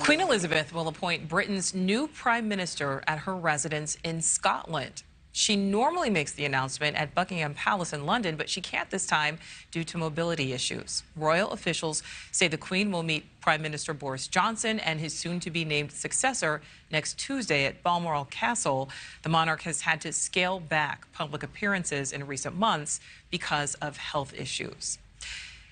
Queen Elizabeth will appoint Britain's new prime minister at her residence in Scotland. She normally makes the announcement at Buckingham Palace in London, but she can't this time due to mobility issues. Royal officials say the Queen will meet Prime Minister Boris Johnson and his soon-to-be-named successor next Tuesday at Balmoral Castle. The monarch has had to scale back public appearances in recent months because of health issues.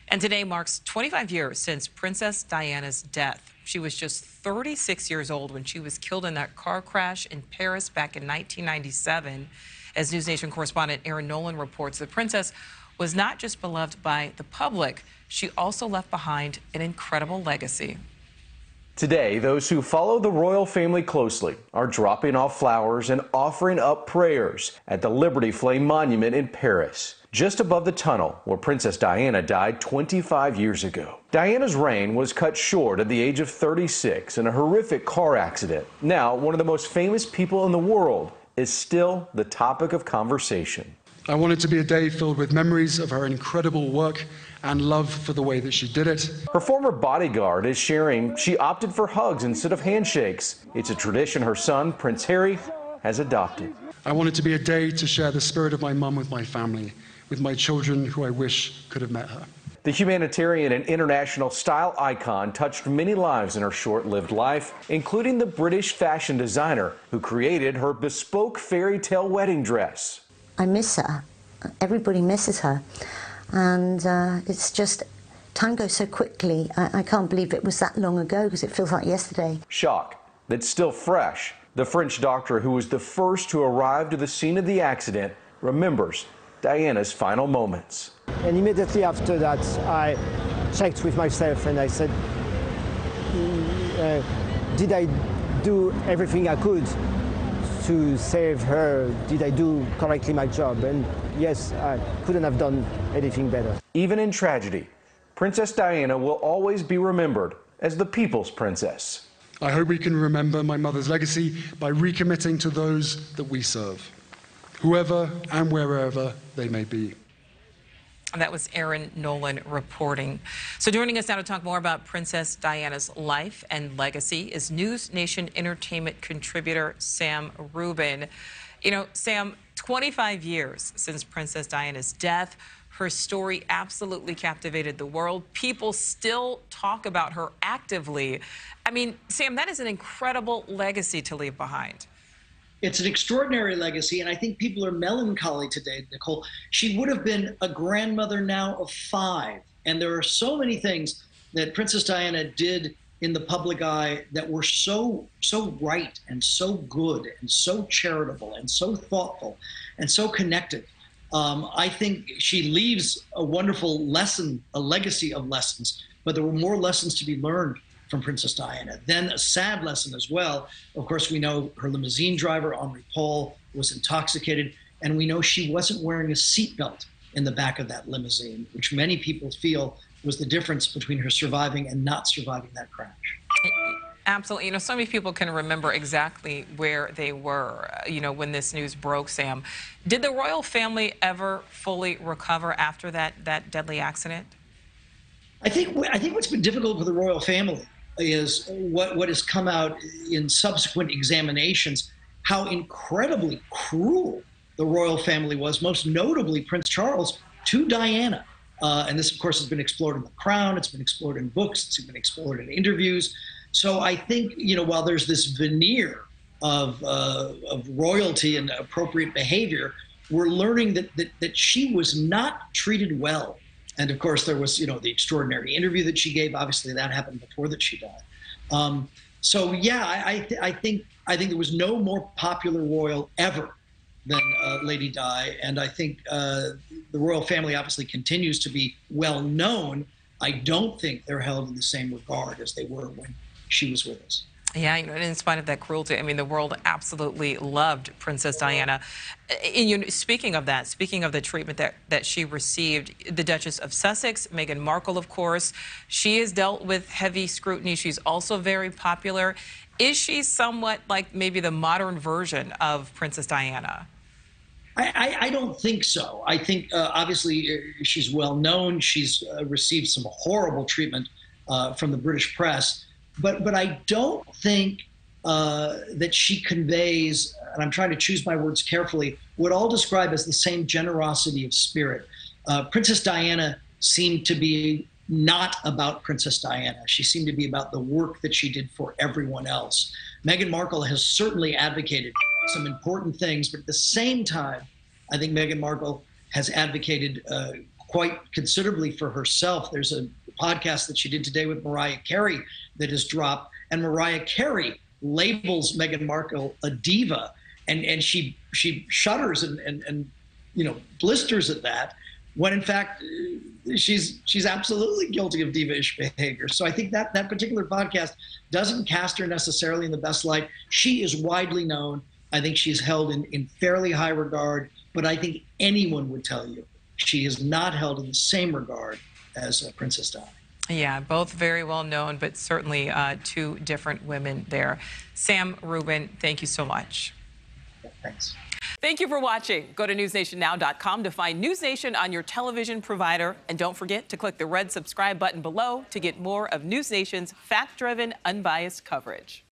And today marks 25 years since Princess Diana's death. She was just 36 years old when she was killed in that car crash in Paris back in 1997. As NewsNation correspondent Erin Nolan reports, the princess was not just beloved by the public, she also left behind an incredible legacy. Today, those who follow the royal family closely are dropping off flowers and offering up prayers at the Liberty Flame Monument in Paris, just above the tunnel where Princess Diana died 25 years ago. Diana's reign was cut short at the age of 36 in a horrific car accident. Now, one of the most famous people in the world is still the topic of conversation. I want it to be a day filled with memories of her incredible work and love for the way that she did it. Her former bodyguard is sharing she opted for hugs instead of handshakes. It's a tradition her son, Prince Harry, has adopted. I want it to be a day to share the spirit of my mum with my family, with my children who I wish could have met her. The humanitarian and international style icon touched many lives in her short-lived life, including the British fashion designer who created her bespoke fairy tale wedding dress. I miss her. Everybody misses her. And it's just, time goes so quickly. I can't believe it was that long ago because it feels like yesterday. Shock that's still fresh. The French doctor who was the first to arrive to the scene of the accident remembers Diana's final moments. And immediately after that, I checked with myself and I said, did I do everything I could to save her? Did I do correctly my job? And yes, I couldn't have done anything better. Even in tragedy, Princess Diana will always be remembered as the people's princess. I hope we can remember my mother's legacy by recommitting to those that we serve, whoever and wherever they may be. That was Erin Nolan reporting. So joining us now to talk more about Princess Diana's life and legacy is NewsNation entertainment contributor Sam Rubin. You know, Sam, 25 years since Princess Diana's death. Her story absolutely captivated the world. People still talk about her actively. I mean, Sam, that is an incredible legacy to leave behind. It's an extraordinary legacy, and I think people are melancholy today, Nichole. She would have been a grandmother now of 5, and there are so many things that Princess Diana did in the public eye that were so right and so good and so charitable and so thoughtful and so connected. I think she leaves a wonderful lesson, a legacy of lessons, but there were more lessons to be learned from Princess Diana. Then a sad lesson as well. Of course, we know her limousine driver, Henri Paul, was intoxicated, and we know she wasn't wearing a seatbelt in the back of that limousine, which many people feel was the difference between her surviving and not surviving that crash. Absolutely. You know, so many people can remember exactly where they were, you know, when this news broke, Sam. Did the royal family ever fully recover after that deadly accident? I think what's been difficult for the royal family is what has come out in subsequent examinations, how incredibly cruel the royal family was, most notably Prince Charles, to Diana. And this, of course, has been explored in The Crown. It's been explored in books. It's been explored in interviews. So I think, you know, while there's this veneer of royalty and appropriate behavior, we're learning that she was not treated well. And of course, there was, you know, the extraordinary interview that she gave. Obviously, that happened before that she died. So yeah, I think there was no more popular royal ever than Lady Di, and I think the royal family obviously continues to be well known. I don't think they're held in the same regard as they were when she was with us. Yeah, you know, and in spite of that cruelty, I mean, the world absolutely loved Princess Diana. And, you know, speaking of that, speaking of the treatment that she received, the Duchess of Sussex, Meghan Markle, of course, she has dealt with heavy scrutiny. She's also very popular. Is she somewhat like maybe the modern version of Princess Diana? I don't think so. I think, obviously, she's well known. She's received some horrible treatment from the British press. but I don't think that she conveys, and I'm trying to choose my words carefully, what I'll describe as the same generosity of spirit. Princess Diana seemed to be not about Princess Diana. She seemed to be about the work that she did for everyone else. Meghan Markle has certainly advocated some important things, but at the same time, I think Meghan Markle has advocated quite considerably for herself. There's a podcast that she did today with Mariah Carey that has dropped, and Mariah Carey labels Meghan Markle a diva, and she shudders and blisters at that, when in fact she's absolutely guilty of diva-ish behavior. So I think that particular podcast doesn't cast her necessarily in the best light. She is widely known. I think she's held in fairly high regard, but I think anyone would tell you she is not held in the same regard as Princess Diana. Yeah, both very well known, but certainly two different women there. Sam Rubin, thank you so much. Thanks. Thank you for watching. Go to newsnationnow.com to find NewsNation on your television provider. And don't forget to click the red subscribe button below to get more of NewsNation's fact-driven, unbiased coverage.